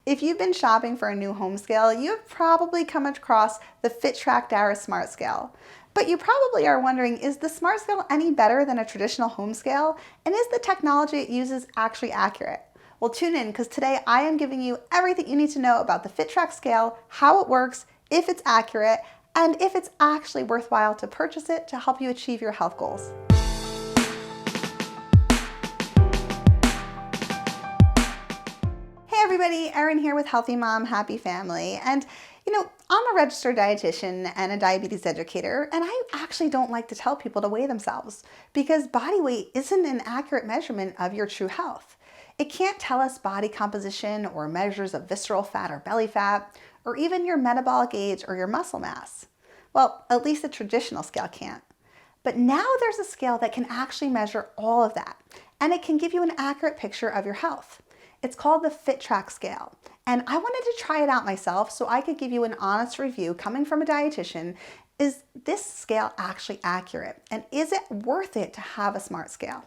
If you've been shopping for a new home scale, you've probably come across the FitTrack Dara Smart Scale. But you probably are wondering, is the Smart Scale any better than a traditional home scale? And is the technology it uses actually accurate? Well, tune in because today I am giving you everything you need to know about the FitTrack scale, how it works, if it's accurate, and if it's actually worthwhile to purchase it to help you achieve your health goals. Hey everybody, Erin here with Healthy Mom, Happy Family. And I'm a registered dietitian and a diabetes educator, and I actually don't like to tell people to weigh themselves because body weight isn't an accurate measurement of your true health. It can't tell us body composition or measures of visceral fat or belly fat, or even your metabolic age or your muscle mass. Well, at least the traditional scale can't. But now there's a scale that can actually measure all of that, and it can give you an accurate picture of your health. It's called the FitTrack scale, and I wanted to try it out myself so I could give you an honest review coming from a dietitian. Is this scale actually accurate, and is it worth it to have a smart scale?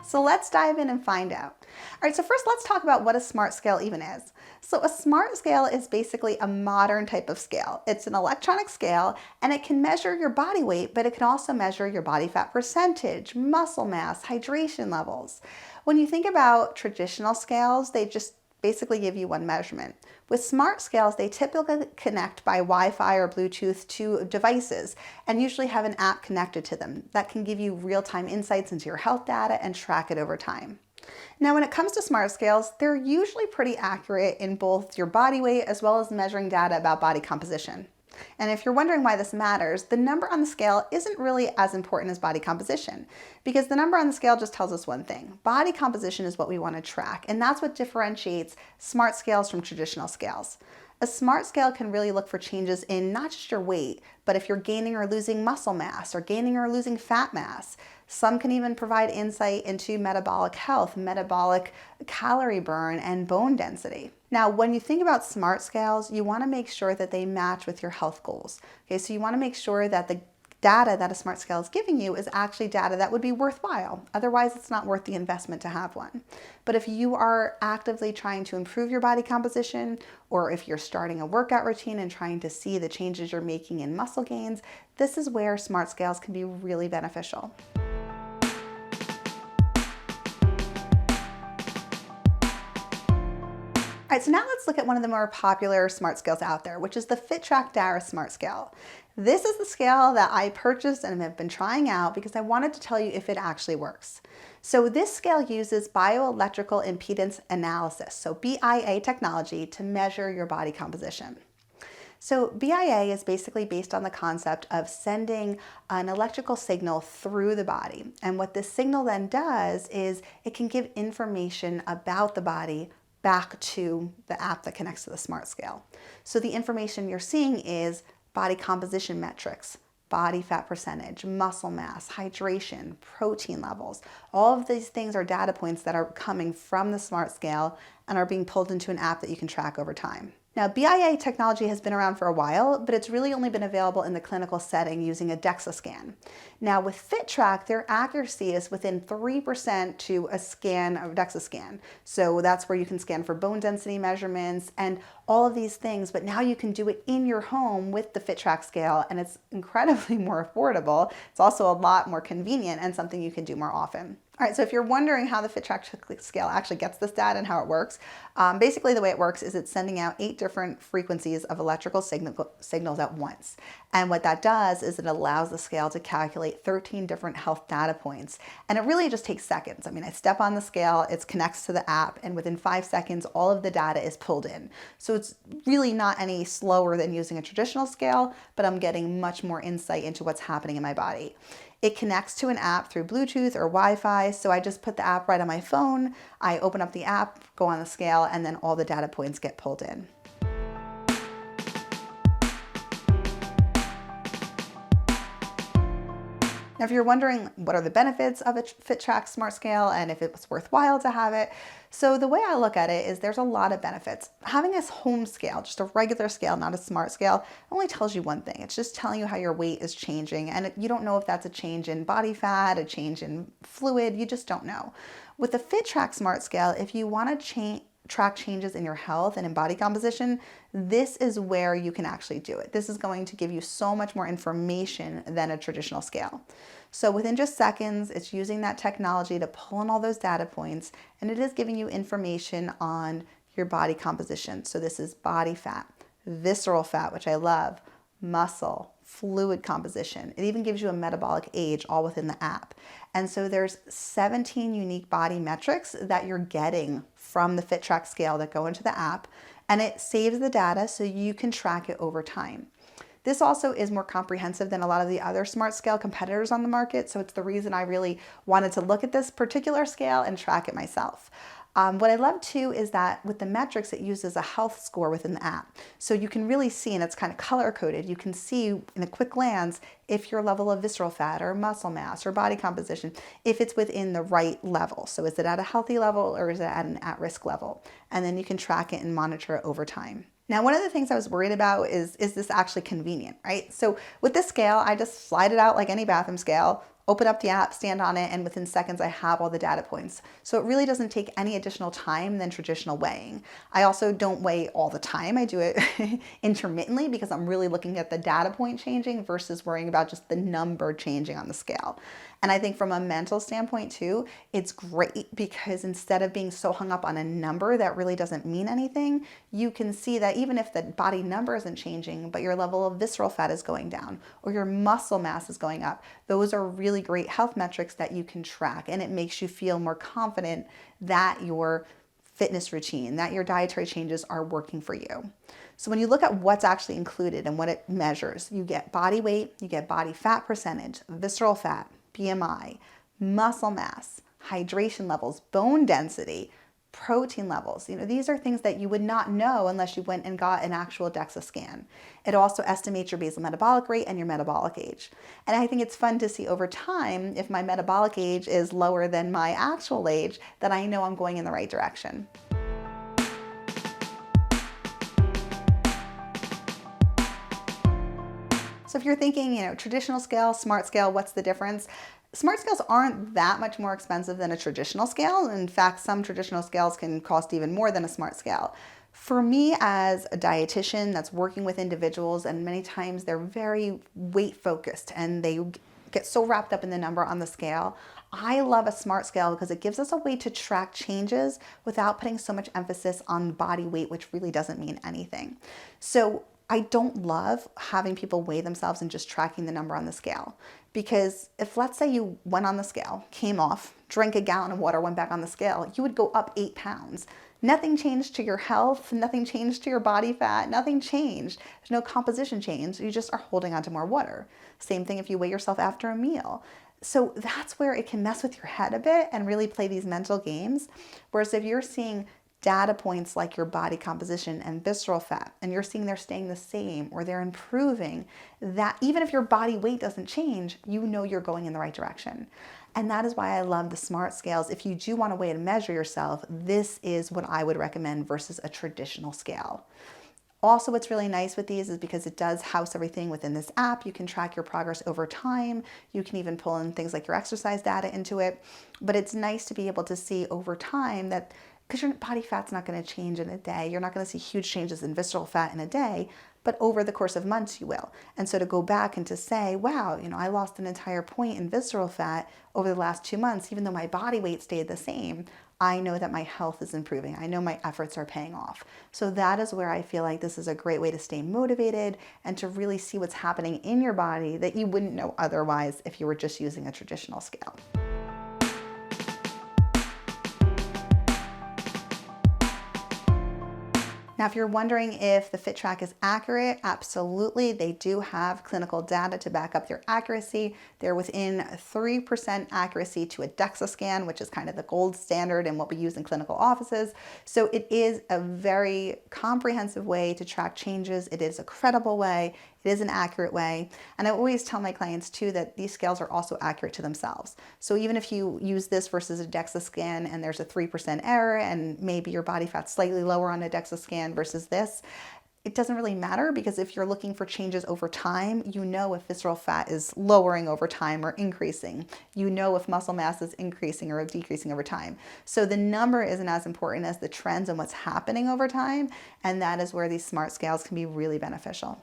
So let's dive in and find out. All right, so first let's talk about what a smart scale even is. So a smart scale is basically a modern type of scale. It's an electronic scale and it can measure your body weight, but it can also measure your body fat percentage, muscle mass, hydration levels. When you think about traditional scales, they just basically give you one measurement. With smart scales, they typically connect by Wi-Fi or Bluetooth to devices and usually have an app connected to them that can give you real-time insights into your health data and track it over time. Now, when it comes to smart scales, they're usually pretty accurate in both your body weight as well as measuring data about body composition. And if you're wondering why this matters, the number on the scale isn't really as important as body composition because the number on the scale just tells us one thing. Body composition is what we want to track, and that's what differentiates smart scales from traditional scales. A smart scale can really look for changes in not just your weight, but if you're gaining or losing muscle mass or gaining or losing fat mass. Some can even provide insight into metabolic health, metabolic calorie burn, and bone density. Now, when you think about smart scales, you want to make sure that they match with your health goals. Okay, so you want to make sure that the data that a smart scale is giving you is actually data that would be worthwhile. Otherwise, it's not worth the investment to have one. But if you are actively trying to improve your body composition, or if you're starting a workout routine and trying to see the changes you're making in muscle gains, this is where smart scales can be really beneficial. All right, so now let's look at one of the more popular smart scales out there, which is the FitTrack Dara Smart Scale. This is the scale that I purchased and have been trying out because I wanted to tell you if it actually works. So this scale uses bioelectrical impedance analysis, so BIA technology, to measure your body composition. So BIA is basically based on the concept of sending an electrical signal through the body. And what this signal then does is it can give information about the body back to the app that connects to the smart scale. So the information you're seeing is body composition metrics, body fat percentage, muscle mass, hydration, protein levels. All of these things are data points that are coming from the smart scale and are being pulled into an app that you can track over time. Now, BIA technology has been around for a while, but it's really only been available in the clinical setting using a DEXA scan. Now, with FitTrack, their accuracy is within 3% to a scan, a DEXA scan. So that's where you can scan for bone density measurements and all of these things, but now you can do it in your home with the FitTrack scale, and it's incredibly more affordable. It's also a lot more convenient and something you can do more often. All right, so if you're wondering how the FitTrack scale actually gets this data and how it works, basically the way it works is it's sending out 8 different frequencies of electrical signals at once. And what that does is it allows the scale to calculate 13 different health data points. And it really just takes seconds. I mean, I step on the scale, it connects to the app, and within 5 seconds, all of the data is pulled in. So it's really not any slower than using a traditional scale, but I'm getting much more insight into what's happening in my body. It connects to an app through Bluetooth or Wi-Fi, so I just put the app right on my phone, I open up the app, go on the scale, and then all the data points get pulled in. Now, if you're wondering what are the benefits of a FitTrack Smart Scale and if it's worthwhile to have it, so the way I look at it is there's a lot of benefits. Having a home scale, just a regular scale, not a smart scale, only tells you one thing. It's just telling you how your weight is changing, and you don't know if that's a change in body fat, a change in fluid, you just don't know. With the FitTrack Smart Scale, if you want to track changes in your health and in body composition, this is where you can actually do it. This is going to give you so much more information than a traditional scale. So within just seconds, it's using that technology to pull in all those data points, and it is giving you information on your body composition. So this is body fat, visceral fat, which I love, muscle, fluid composition. It even gives you a metabolic age all within the app. And so there's 17 unique body metrics that you're getting from the FitTrack scale that go into the app, and it saves the data so you can track it over time. This also is more comprehensive than a lot of the other smart scale competitors on the market, so it's the reason I really wanted to look at this particular scale and track it myself. What I love too is that with the metrics, it uses a health score within the app. So you can really see, and it's kind of color coded, you can see in a quick glance if your level of visceral fat or muscle mass or body composition, if it's within the right level. So is it at a healthy level or is it at an at-risk level? And then you can track it and monitor it over time. Now, one of the things I was worried about is this actually convenient, right? So with this scale, I just slide it out like any bathroom scale, open up the app, stand on it, and within seconds I have all the data points. So it really doesn't take any additional time than traditional weighing. I also don't weigh all the time. I do it intermittently because I'm really looking at the data point changing versus worrying about just the number changing on the scale. And I think from a mental standpoint too, it's great because instead of being so hung up on a number that really doesn't mean anything, you can see that even if the body number isn't changing, but your level of visceral fat is going down or your muscle mass is going up, those are really great health metrics that you can track, and it makes you feel more confident that your fitness routine, that your dietary changes are working for you. So when you look at what's actually included and what it measures, you get body weight, you get body fat percentage, visceral fat, BMI, muscle mass, hydration levels, bone density, protein levels. These are things that you would not know unless you went and got an actual DEXA scan. It also estimates your basal metabolic rate and your metabolic age. And I think it's fun to see over time, if my metabolic age is lower than my actual age, that I know I'm going in the right direction. So if you're thinking, traditional scale, smart scale, what's the difference? Smart scales aren't that much more expensive than a traditional scale. In fact, some traditional scales can cost even more than a smart scale. For me as a dietitian that's working with individuals, and many times they're very weight focused and they get so wrapped up in the number on the scale, I love a smart scale because it gives us a way to track changes without putting so much emphasis on body weight, which really doesn't mean anything. So I don't love having people weigh themselves and just tracking the number on the scale. Because if, let's say, you went on the scale, came off, drank a gallon of water, went back on the scale, you would go up 8 pounds. Nothing changed to your health, nothing changed to your body fat, nothing changed. There's no composition change. You just are holding on to more water. Same thing if you weigh yourself after a meal. So that's where it can mess with your head a bit and really play these mental games. Whereas if you're seeing data points like your body composition and visceral fat, and you're seeing they're staying the same or they're improving, that even if your body weight doesn't change, you know you're going in the right direction. And that is why I love the smart scales. If you do want a way to measure yourself, this is what I would recommend versus a traditional scale. Also, what's really nice with these is because it does house everything within this app. You can track your progress over time. You can even pull in things like your exercise data into it. But it's nice to be able to see over time that, because your body fat's not going to change in a day. You're not going to see huge changes in visceral fat in a day, but over the course of months you will. And so to go back and to say, wow, I lost an entire point in visceral fat over the last 2 months, even though my body weight stayed the same, I know that my health is improving. I know my efforts are paying off. So that is where I feel like this is a great way to stay motivated and to really see what's happening in your body that you wouldn't know otherwise if you were just using a traditional scale. Now, if you're wondering if the FitTrack is accurate, absolutely. They do have clinical data to back up their accuracy. They're within 3% accuracy to a DEXA scan, which is kind of the gold standard and what we use in clinical offices. So it is a very comprehensive way to track changes. It is a credible way. It is an accurate way. And I always tell my clients too that these scales are also accurate to themselves. So even if you use this versus a DEXA scan and there's a 3% error and maybe your body fat's slightly lower on a DEXA scan versus this, it doesn't really matter, because if you're looking for changes over time, you know if visceral fat is lowering over time or increasing. You know if muscle mass is increasing or decreasing over time. So the number isn't as important as the trends and what's happening over time, and that is where these smart scales can be really beneficial.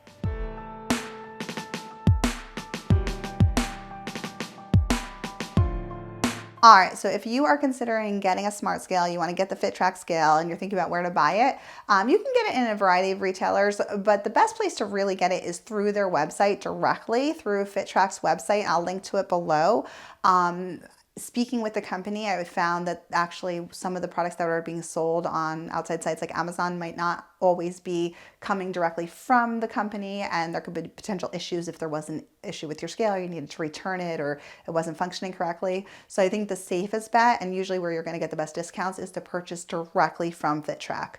All right, so if you are considering getting a smart scale, you want to get the FitTrack scale and you're thinking about where to buy it, you can get it in a variety of retailers, but the best place to really get it is through their website directly, through FitTrack's website. I'll link to it below. Speaking with the company, I found that actually some of the products that are being sold on outside sites like Amazon might not always be coming directly from the company, and there could be potential issues if there was an issue with your scale, you needed to return it, or it wasn't functioning correctly. So I think the safest bet, and usually where you're going to get the best discounts, is to purchase directly from FitTrack.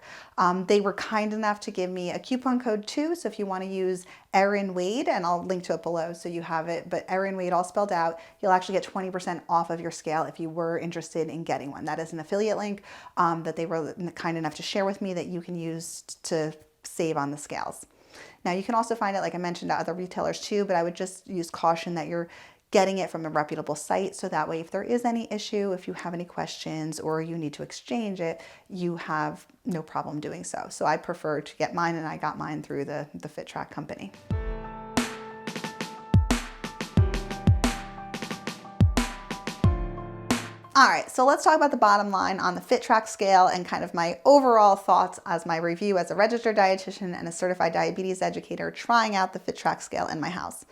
They were kind enough to give me a coupon code too, so if you want to use Erin Wade, and I'll link to it below so you have it, but Erin Wade all spelled out, you'll actually get 20% off of your scale if you were interested in getting one. That is an affiliate link that they were kind enough to share with me that you can use to save on the scales. Now you can also find it, like I mentioned, at other retailers too, but I would just use caution that you're getting it from a reputable site, so that way if there is any issue, if you have any questions or you need to exchange it, you have no problem doing so. So I prefer to get mine, and I got mine through the FitTrack company. All right, so let's talk about the bottom line on the FitTrack scale and kind of my overall thoughts as my review as a registered dietitian and a certified diabetes educator trying out the FitTrack scale in my house.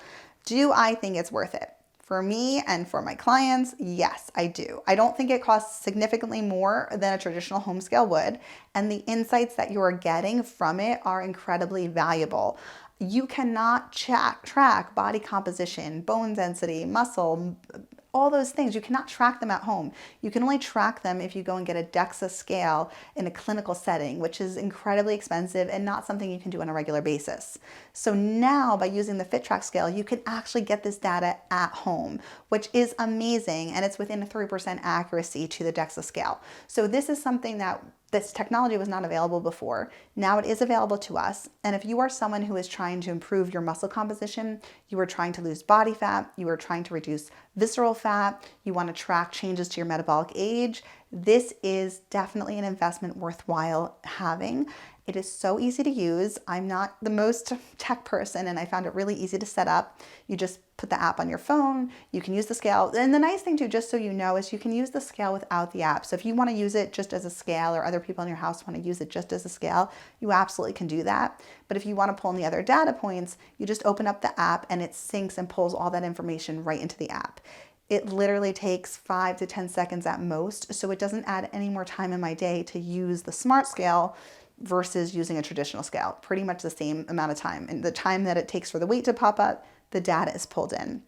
Do I think it's worth it? For me and for my clients, yes, I do. I don't think it costs significantly more than a traditional home scale would, and the insights that you are getting from it are incredibly valuable. You cannot track body composition, bone density, muscle, all those things. You cannot track them at home. You can only track them if you go and get a DEXA scale in a clinical setting, which is incredibly expensive and not something you can do on a regular basis. So now by using the FitTrack scale, you can actually get this data at home, which is amazing, and it's within a 3% accuracy to the DEXA scale. So this is something that this technology was not available before. Now it is available to us. And if you are someone who is trying to improve your muscle composition, you are trying to lose body fat, you are trying to reduce visceral fat, you want to track changes to your metabolic age, this is definitely an investment worthwhile having. It is so easy to use. I'm not the most tech person, and I found it really easy to set up. You just put the app on your phone, you can use the scale. And the nice thing too, just so you know, is you can use the scale without the app. So if you want to use it just as a scale, or other people in your house want to use it just as a scale, you absolutely can do that. But if you want to pull in the other data points, you just open up the app and it syncs and pulls all that information right into the app. It literally takes 5 to 10 seconds at most, so it doesn't add any more time in my day to use the smart scale versus using a traditional scale. Pretty much the same amount of time. And the time that it takes for the weight to pop up, the data is pulled in.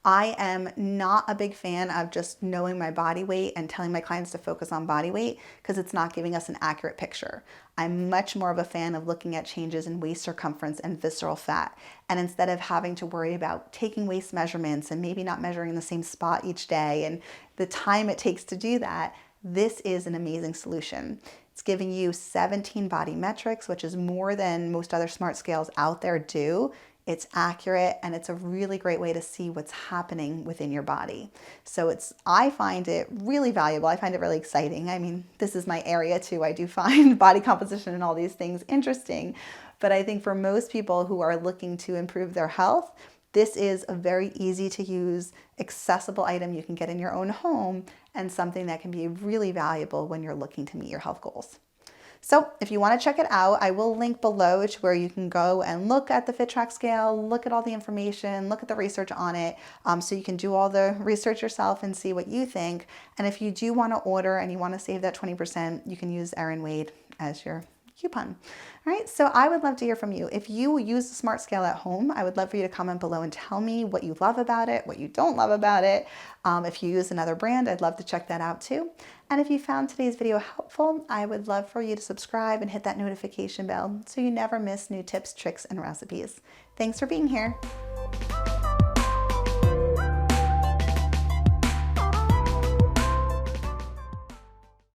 I am not a big fan of just knowing my body weight and telling my clients to focus on body weight, because it's not giving us an accurate picture. I'm much more of a fan of looking at changes in waist circumference and visceral fat. And instead of having to worry about taking waist measurements and maybe not measuring the same spot each day and the time it takes to do that, this is an amazing solution. It's giving you 17 body metrics, which is more than most other smart scales out there do. It's accurate, and it's a really great way to see what's happening within your body. So I find it really valuable. I find it really exciting. I mean, this is my area too. I do find body composition and all these things interesting, but I think for most people who are looking to improve their health, this is a very easy to use, accessible item you can get in your own home, and something that can be really valuable when you're looking to meet your health goals. So if you want to check it out, I will link below to where you can go and look at the FitTrack scale, look at all the information, look at the research on it, so you can do all the research yourself and see what you think. And if you do want to order and you want to save that 20%, you can use Erin Wade as your coupon. All right, so I would love to hear from you. If you use the smart scale at home, I would love for you to comment below and tell me what you love about it, what you don't love about it. If you use another brand, I'd love to check that out too. And if you found today's video helpful, I would love for you to subscribe and hit that notification bell so you never miss new tips, tricks, and recipes. Thanks for being here.